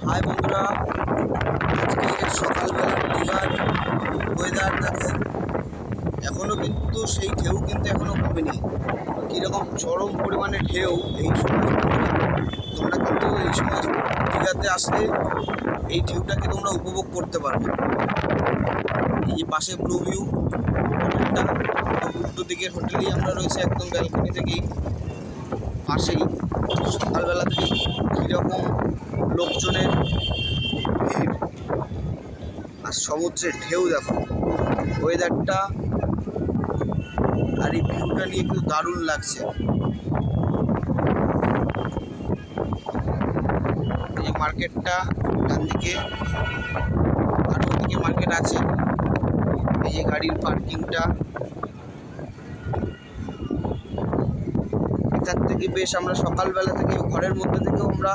High বন্ধুরা, আজকে সকালবেলা দীঘার ওয়েদার দেখো। এখনও কিন্তু সেই ঢেউ কিন্তু এখনও কমেনি। কীরকম চরম পরিমাণে ঢেউ এই সময়। তোমরা কিন্তু এই সময় দীঘাতে আসলে এই ঢেউটাকে তোমরা উপভোগ করতে পারবে। এই যে পাশে ব্লু ভিউ হোটেলটা, উল্টো দিকের হোটেলেই আমরা রয়েছে, একদম ব্যালকনি থেকেই পাশেই। সকালবেলা থেকেই কীরকম লোকজনের ভিড়, আর সমুদ্রের ঢেউ দেখো, ওয়েদারটা আর এই ভিউটা নিয়ে কিন্তু দারুণ লাগছে। এই যে মার্কেটটা ডান দিকে, আর ওদিকে মার্কেট আছে। এই যে গাড়ির পার্কিংটা, এখান থেকে বেশ আমরা সকালবেলা থেকে ঘরের মধ্যে থেকেও আমরা